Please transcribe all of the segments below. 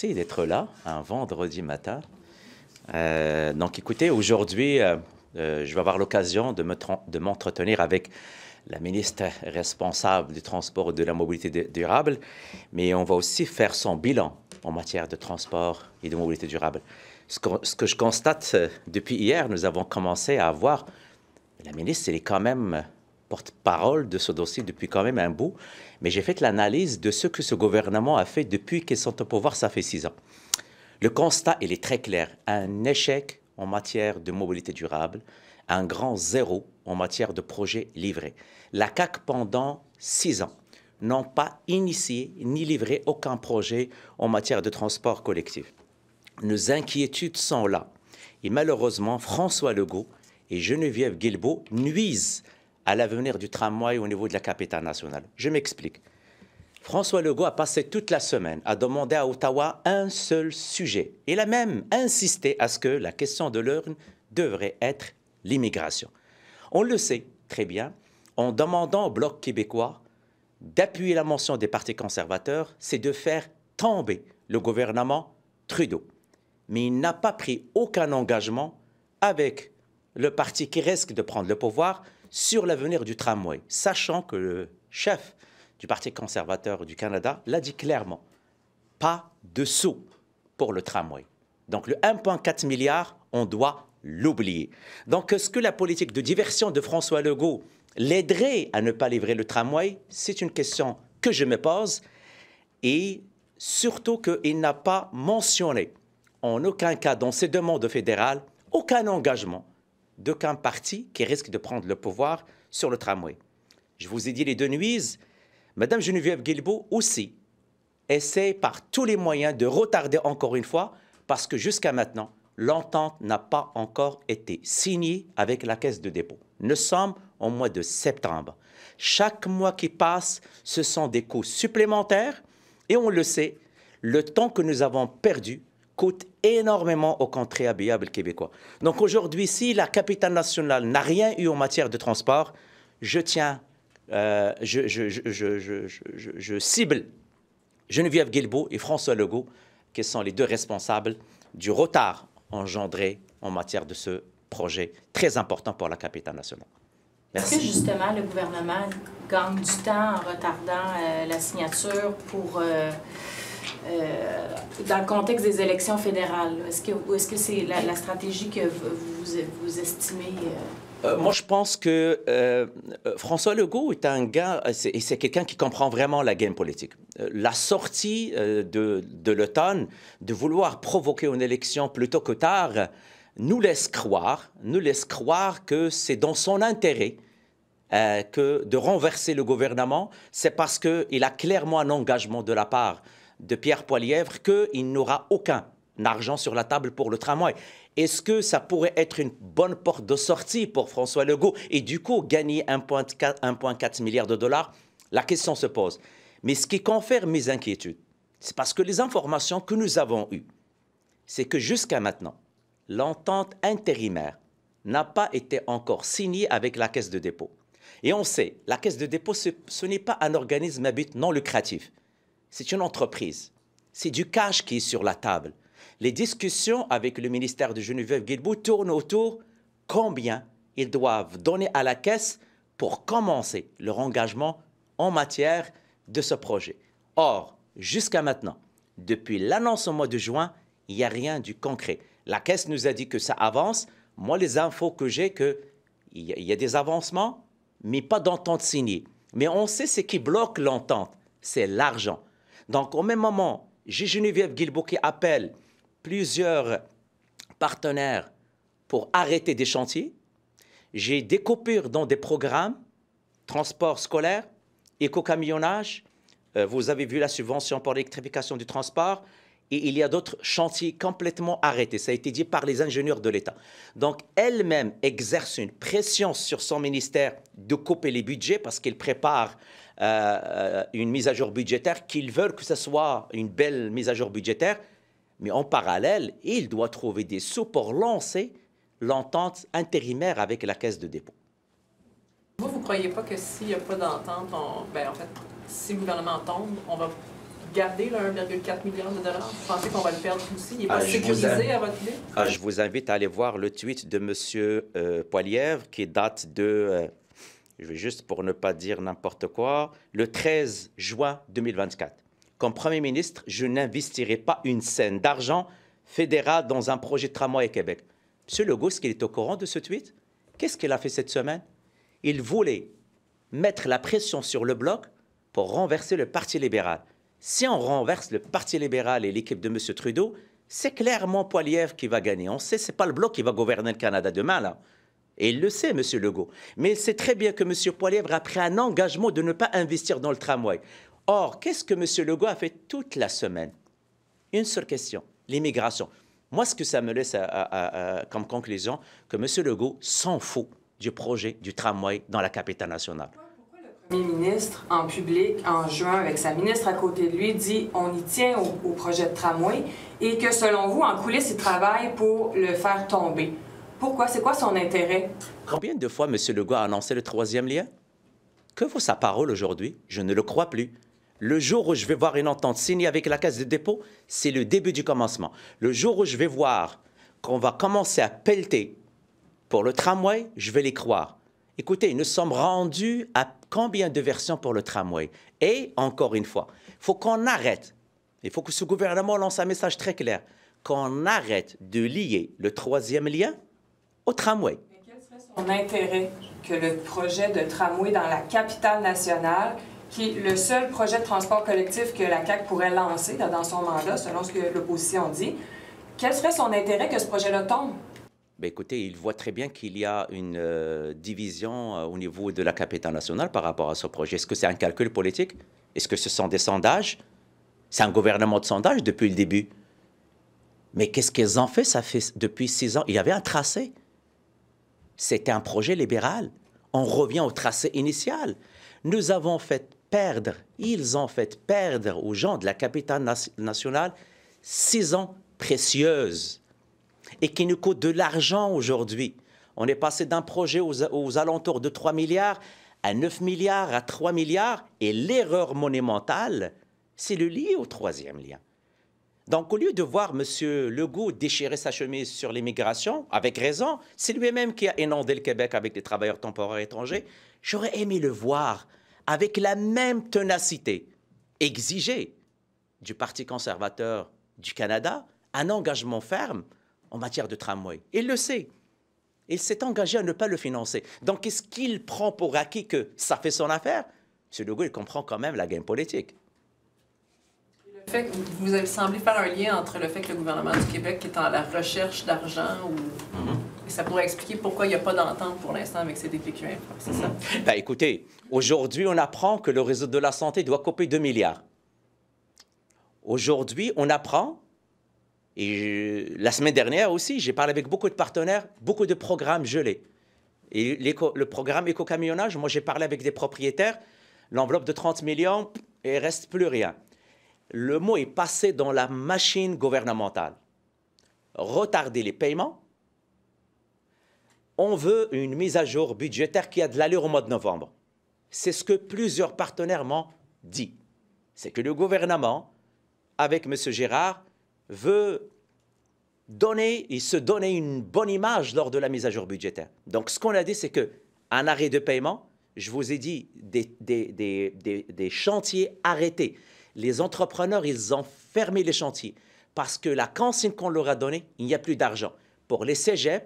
merci d'être là, un vendredi matin. Donc, écoutez, aujourd'hui, je vais avoir l'occasion de m'entretenir avec la ministre responsable du transport et de la mobilité durable, mais on va aussi faire son bilan en matière de transport et de mobilité durable. Ce que je constate depuis hier, nous avons commencé à voir, la ministre, elle est quand même porte-parole de ce dossier depuis quand même un bout, mais j'ai fait l'analyse de ce que ce gouvernement a fait depuis qu'ils sont au pouvoir, ça fait 6 ans. Le constat, il est très clair. Un échec en matière de mobilité durable, un grand zéro en matière de projets livrés. La CAQ, pendant 6 ans, n'ont pas initié ni livré aucun projet en matière de transport collectif. Nos inquiétudes sont là. Et malheureusement, François Legault et Geneviève Guilbeault nuisent à l'avenir du tramway au niveau de la capitale nationale. Je m'explique. François Legault a passé toute la semaine à demander à Ottawa un seul sujet. Il a même insisté à ce que la question de l'heure devrait être l'immigration. On le sait très bien, en demandant au Bloc québécois d'appuyer la motion des partis conservateurs, c'est de faire tomber le gouvernement Trudeau. Mais il n'a pas pris aucun engagement avec le parti qui risque de prendre le pouvoir sur l'avenir du tramway, sachant que le chef du Parti conservateur du Canada l'a dit clairement, pas de sous pour le tramway. Donc le 1,4 milliard, on doit l'oublier. Donc est-ce que la politique de diversion de François Legault l'aiderait à ne pas livrer le tramway? C'est une question que je me pose, et surtout qu'il n'a pas mentionné en aucun cas dans ses demandes fédérales aucun engagement d'aucun parti qui risque de prendre le pouvoir sur le tramway. Je vous ai dit les deux nuises. Madame Geneviève Guilbeault aussi essaie par tous les moyens de retarder encore une fois, parce que jusqu'à maintenant, l'entente n'a pas encore été signée avec la Caisse de dépôt. Nous sommes au mois de septembre. Chaque mois qui passe, ce sont des coûts supplémentaires, et on le sait, le temps que nous avons perdu coûte énormément aux contribuables québécois. Donc aujourd'hui, si la capitale nationale n'a rien eu en matière de transport, je cible Geneviève Guilbeault et François Legault, qui sont les deux responsables du retard engendré en matière de ce projet très important pour la capitale nationale. Est-ce que justement le gouvernement gagne du temps en retardant la signature pour, dans le contexte des élections fédérales? Est-ce que c'est la stratégie que vous estimez? Moi, je pense que François Legault est un gars, et c'est quelqu'un qui comprend vraiment la game politique. La sortie de l'automne, de vouloir provoquer une élection plutôt que tard, nous laisse croire que c'est dans son intérêt que de renverser le gouvernement. C'est parce qu'il a clairement un engagement de la part de Pierre Poilievre qu'il n'aura aucun argent sur la table pour le tramway. Est-ce que ça pourrait être une bonne porte de sortie pour François Legault et du coup gagner 1,4 milliard de dollars? La question se pose. Mais ce qui confirme mes inquiétudes, c'est parce que les informations que nous avons eues, c'est que jusqu'à maintenant, l'entente intérimaire n'a pas été encore signée avec la Caisse de dépôt. Et on sait, la Caisse de dépôt, ce n'est pas un organisme à but non lucratif. C'est une entreprise. C'est du cash qui est sur la table. Les discussions avec le ministère de Geneviève Guilbeault tournent autour combien ils doivent donner à la Caisse pour commencer leur engagement en matière de ce projet. Or, jusqu'à maintenant, depuis l'annonce au mois de juin, il n'y a rien du concret. La Caisse nous a dit que ça avance. Moi, les infos que j'ai, qu'il y a des avancements, mais pas d'entente signée. Mais on sait ce qui bloque l'entente, c'est l'argent. Donc, au même moment, j'ai Geneviève Guilbeault qui appelle plusieurs partenaires pour arrêter des chantiers. J'ai des coupures dans des programmes, transport scolaire, éco-camionnage. Vous avez vu la subvention pour l'électrification du transport. Et il y a d'autres chantiers complètement arrêtés. Ça a été dit par les ingénieurs de l'État. Donc, elle-même exerce une pression sur son ministère de couper les budgets parce qu'il prépare une mise à jour budgétaire, qu'ils veulent que ce soit une belle mise à jour budgétaire. Mais en parallèle, il doit trouver des sous pour lancer l'entente intérimaire avec la Caisse de dépôt. Vous ne croyez pas que s'il n'y a pas d'entente, en fait, si le gouvernement tombe, on va garder le 1,4 milliard de dollars? Vous pensez qu'on va le perdre aussi? Il n'est pas sécurisé à votre idée? Je vous invite à aller voir le tweet de M. Poilievre qui date de, je vais juste pour ne pas dire n'importe quoi, le 13 juin 2024. Comme Premier ministre, je n'investirai pas une scène d'argent fédéral dans un projet de tramway à Québec. M. Legault, est-ce qu'il est au courant de ce tweet? Qu'est-ce qu'il a fait cette semaine? Il voulait mettre la pression sur le Bloc pour renverser le Parti libéral. Si on renverse le Parti libéral et l'équipe de M. Trudeau, c'est clairement Poilievre qui va gagner. On sait, ce n'est pas le Bloc qui va gouverner le Canada demain, là. Et il le sait, M. Legault. Mais il sait très bien que M. Poilievre a pris un engagement de ne pas investir dans le tramway. Or, qu'est-ce que M. Legault a fait toute la semaine? Une seule question, l'immigration. Moi, ce que ça me laisse comme conclusion, que M. Legault s'en fout du projet du tramway dans la capitale nationale. Pourquoi le Premier ministre, en public, en juin, avec sa ministre à côté de lui, dit on y tient au projet de tramway et que, selon vous, en coulisses, il travaille pour le faire tomber? Pourquoi? C'est quoi son intérêt? Combien de fois M. Legault a annoncé le troisième lien? Que vaut sa parole aujourd'hui? Je ne le crois plus. Le jour où je vais voir une entente signée avec la Caisse de dépôt, c'est le début du commencement. Le jour où je vais voir qu'on va commencer à pelleter pour le tramway, je vais les croire. Écoutez, nous sommes rendus à combien de versions pour le tramway? Et, encore une fois, il faut qu'on arrête, il faut que ce gouvernement lance un message très clair, qu'on arrête de lier le troisième lien au tramway. Mais quel serait son intérêt que le projet de tramway dans la capitale nationale, qui est le seul projet de transport collectif que la CAQ pourrait lancer dans son mandat, selon ce que l'opposition dit, quel serait son intérêt que ce projet-là tombe? Bien, écoutez, il voit très bien qu'il y a une division au niveau de la capitale nationale par rapport à ce projet. Est-ce que c'est un calcul politique? Est-ce que ce sont des sondages? C'est un gouvernement de sondage depuis le début. Mais qu'est-ce qu'ils ont fait? Ça fait depuis 6 ans. Il y avait un tracé. C'était un projet libéral. On revient au tracé initial. Nous avons fait perdre, ils ont fait perdre aux gens de la capitale nationale 6 ans précieuses et qui nous coûtent de l'argent aujourd'hui. On est passé d'un projet aux alentours de 3 milliards à 9 milliards, à 3 milliards, et l'erreur monumentale, c'est le lié au troisième lien. Donc, au lieu de voir M. Legault déchirer sa chemise sur l'immigration, avec raison, c'est lui-même qui a inondé le Québec avec des travailleurs temporaires étrangers, j'aurais aimé le voir avec la même ténacité, exiger du Parti conservateur du Canada un engagement ferme en matière de tramway. Il le sait. Il s'est engagé à ne pas le financer. Donc, est-ce qu'il prend pour acquis que ça fait son affaire? M. Legault, il comprend quand même la game politique. Le fait que vous semblez faire un lien entre le fait que le gouvernement du Québec est en la recherche d'argent ou... Et ça pourrait expliquer pourquoi il n'y a pas d'entente pour l'instant avec CDPQ Infra, c'est ça? Ben, écoutez, aujourd'hui, on apprend que le réseau de la santé doit couper 2 milliards. Aujourd'hui, on apprend, et la semaine dernière aussi, j'ai parlé avec beaucoup de partenaires, beaucoup de programmes gelés. Et le programme éco-camionnage, moi j'ai parlé avec des propriétaires, l'enveloppe de 30 millions, il ne reste plus rien. Le mot est passé dans la machine gouvernementale. Retarder les paiements. On veut une mise à jour budgétaire qui a de l'allure au mois de novembre. C'est ce que plusieurs partenaires m'ont dit. C'est que le gouvernement, avec M. Girard, veut se donner une bonne image lors de la mise à jour budgétaire. Donc, ce qu'on a dit, c'est qu'un arrêt de paiement, je vous ai dit, des chantiers arrêtés. Les entrepreneurs, ils ont fermé les chantiers parce que la consigne qu'on leur a donnée, il n'y a plus d'argent. Pour les cégeps,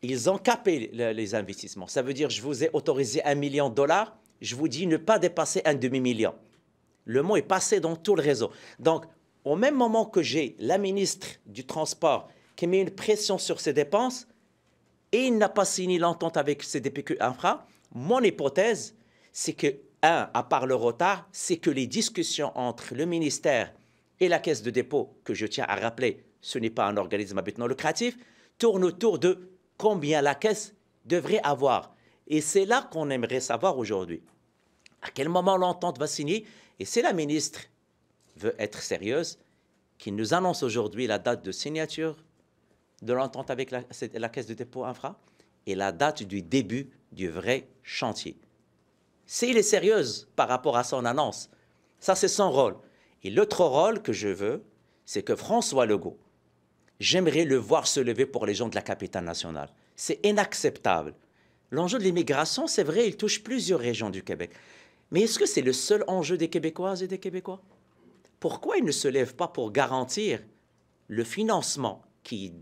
ils ont capé les investissements. Ça veut dire, je vous ai autorisé $1 million, je vous dis ne pas dépasser un demi-million. Le mot est passé dans tout le réseau. Donc, au même moment que j'ai la ministre du Transport qui met une pression sur ses dépenses et il n'a pas signé l'entente avec CDPQ Infra, mon hypothèse, c'est que, à part le retard, c'est que les discussions entre le ministère et la Caisse de dépôt, que je tiens à rappeler, ce n'est pas un organisme à but non lucratif, tournent autour de combien la Caisse devrait avoir. Et c'est là qu'on aimerait savoir aujourd'hui. À quel moment l'entente va signer? Et si la ministre veut être sérieuse, qu'il nous annonce aujourd'hui la date de signature de l'entente avec la Caisse de dépôt Infra et la date du début du vrai chantier. S'il est sérieuse par rapport à son annonce, Ça, c'est son rôle. Et l'autre rôle que je veux, c'est que François Legault, j'aimerais le voir se lever pour les gens de la capitale nationale. C'est inacceptable. L'enjeu de l'immigration, c'est vrai, il touche plusieurs régions du Québec. Mais est-ce que c'est le seul enjeu des Québécoises et des Québécois? Pourquoi il ne se lève pas pour garantir le financement qui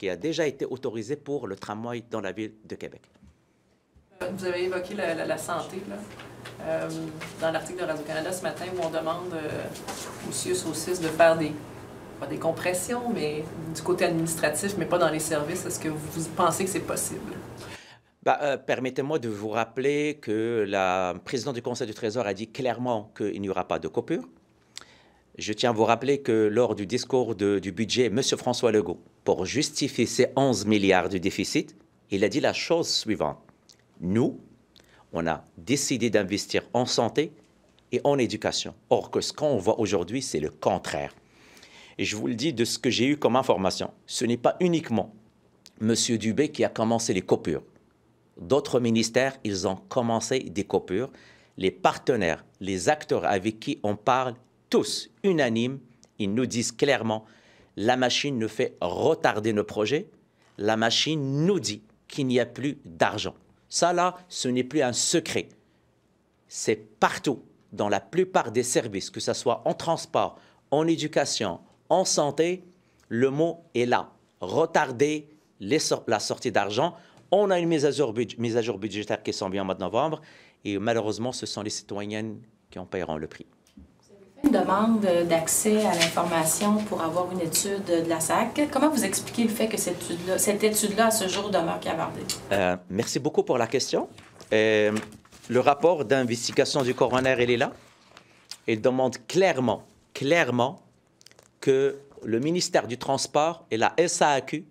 a déjà été autorisé pour le tramway dans la ville de Québec? Vous avez évoqué la santé, là, dans l'article de Radio-Canada ce matin où on demande au CIUS de faire pas des compressions, mais du côté administratif, mais pas dans les services. Est-ce que vous pensez que c'est possible? Permettez-moi de vous rappeler que la présidente du Conseil du Trésor a dit clairement qu'il n'y aura pas de coupure. Je tiens à vous rappeler que lors du discours du budget, M. François Legault, pour justifier ces 11 milliards de déficit, il a dit la chose suivante. Nous, on a décidé d'investir en santé et en éducation. Or, que ce qu'on voit aujourd'hui, c'est le contraire. Et je vous le dis de ce que j'ai eu comme information. Ce n'est pas uniquement M. Dubé qui a commencé les coupures. D'autres ministères, ils ont commencé des coupures. Les partenaires, les acteurs avec qui on parle, tous unanimes, ils nous disent clairement, la machine nous fait retarder nos projets. La machine nous dit qu'il n'y a plus d'argent. Ça, là, ce n'est plus un secret. C'est partout, dans la plupart des services, que ce soit en transport, en éducation, en santé, le mot est là. Retarder la sortie d'argent. On a une mise à jour budgétaire qui s'en vient en mois de novembre et malheureusement, ce sont les citoyennes qui en paieront le prix. Vous avez fait une demande d'accès à l'information pour avoir une étude de la SAC. Comment vous expliquez le fait que cette étude-là, à ce jour, demeure cavardée? Merci beaucoup pour la question. Le rapport d'investigation du coroner, il est là. Il demande clairement que le ministère du Transport et la SAQ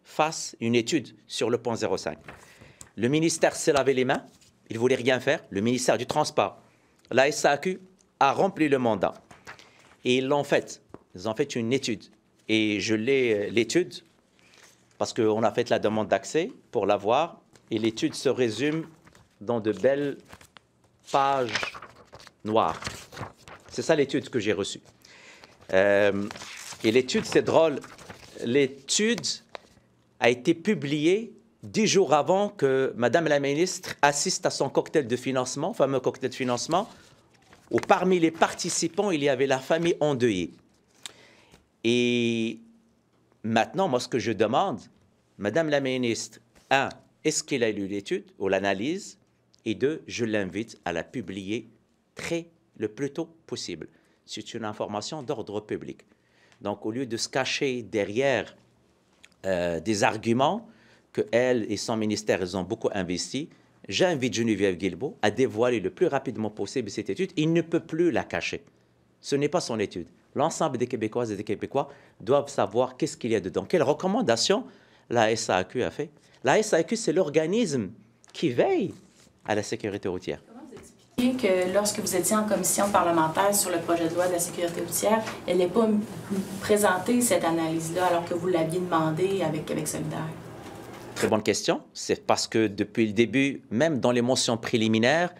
fassent une étude sur le point 05. Le ministère s'est lavé les mains, il ne voulait rien faire. Le ministère du Transport, la SAQ a rempli le mandat. Et ils l'ont fait. Ils ont fait une étude. Et je l'ai, l'étude, parce qu'on a fait la demande d'accès pour l'avoir. Et l'étude se résume dans de belles pages noires. C'est ça l'étude que j'ai reçue. Et l'étude, c'est drôle. L'étude a été publiée 10 jours avant que Madame la ministre assiste à son cocktail de financement, fameux cocktail de financement, où parmi les participants, il y avait la famille endeuillée. Et maintenant, moi, ce que je demande, Madame la ministre, 1, est-ce qu'elle a lu l'étude ou l'analyse? Et 2, je l'invite à la publier le plus tôt possible. C'est une information d'ordre public. Donc, au lieu de se cacher derrière des arguments que elle et son ministère ils ont beaucoup investi, j'invite Geneviève Guilbeault à dévoiler le plus rapidement possible cette étude. Il ne peut plus la cacher. Ce n'est pas son étude. L'ensemble des Québécoises et des Québécois doivent savoir qu'est-ce qu'il y a dedans. Quelles recommandations la SAQ a fait? La SAQ, c'est l'organisme qui veille à la sécurité routière. Que lorsque vous étiez en commission parlementaire sur le projet de loi de la sécurité routière, elle n'est pas présentée, cette analyse-là, alors que vous l'aviez demandé avec Québec solidaire? Très bonne question. C'est parce que depuis le début, même dans les motions préliminaires,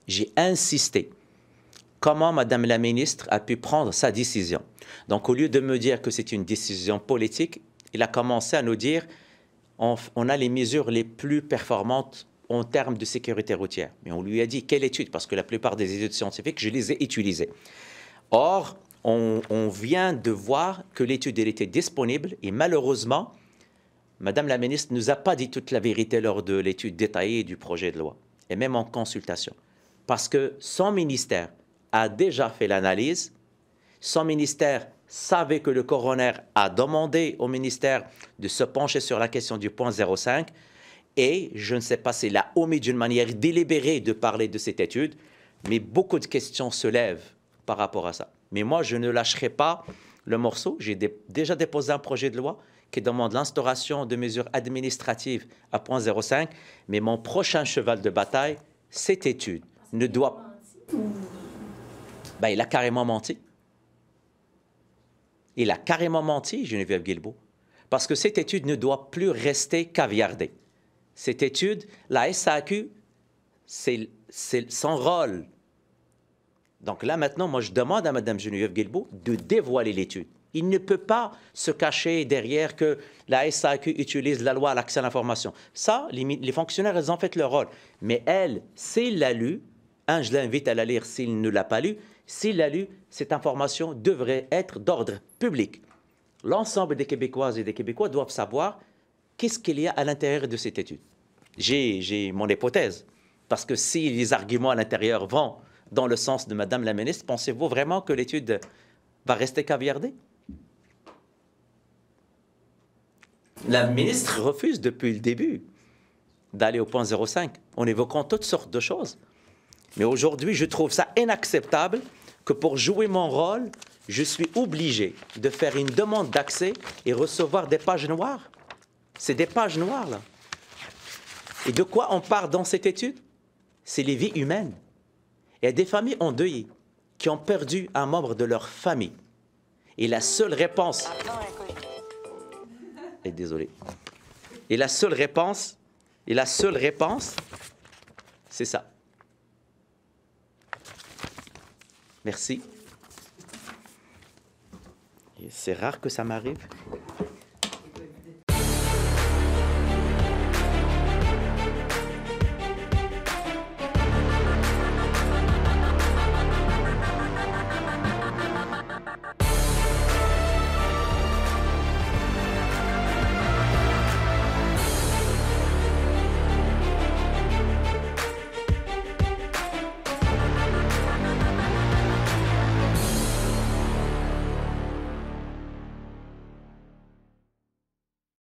j'ai insisté. Comment Madame la ministre a pu prendre sa décision? Donc, au lieu de me dire que c'est une décision politique, il a commencé à nous dire on a les mesures les plus performantes en termes de sécurité routière. Mais on lui a dit, quelle étude? Parce que la plupart des études scientifiques, je les ai utilisées. Or, on vient de voir que l'étude était disponible et malheureusement, Madame la ministre ne nous a pas dit toute la vérité lors de l'étude détaillée du projet de loi, et même en consultation. Parce que son ministère a déjà fait l'analyse, son ministère savait que le coroner a demandé au ministère de se pencher sur la question du point 05, et je ne sais pas s'il a omis d'une manière délibérée de parler de cette étude, mais beaucoup de questions se lèvent par rapport à ça. Mais moi, je ne lâcherai pas le morceau. J'ai déjà déposé un projet de loi qui demande l'instauration de mesures administratives à point 05, mais mon prochain cheval de bataille, cette étude ne doit... Ben, il a carrément menti. Il a carrément menti, Geneviève Guilbeault, parce que cette étude ne doit plus rester caviardée. Cette étude, la SAQ, c'est son rôle Donc là, maintenant, moi, je demande à Mme Geneviève Guilbeault de dévoiler l'étude. Il ne peut pas se cacher derrière que la SAQ utilise la loi à l'accès à l'information. Ça, les fonctionnaires, ils ont fait leur rôle. Mais elle, s'il l'a lu, je l'invite à la lire s'il ne l'a pas lu, s'il l'a lu, cette information devrait être d'ordre public. L'ensemble des Québécoises et des Québécois doivent savoir qu'est-ce qu'il y a à l'intérieur de cette étude. J'ai mon hypothèse. Parce que si les arguments à l'intérieur vont dans le sens de Mme la ministre, pensez-vous vraiment que l'étude va rester caviardée? La ministre refuse depuis le début d'aller au point 05 en évoquant toutes sortes de choses. Mais aujourd'hui, je trouve ça inacceptable que pour jouer mon rôle, je suis obligé de faire une demande d'accès et recevoir des pages noires. C'est des pages noires, là. Et de quoi on parle dans cette étude? C'est les vies humaines. Il y a des familles endeuillées qui ont perdu un membre de leur famille. Et la seule réponse... Et désolé. Et la seule réponse, c'est ça. Merci. C'est rare que ça m'arrive.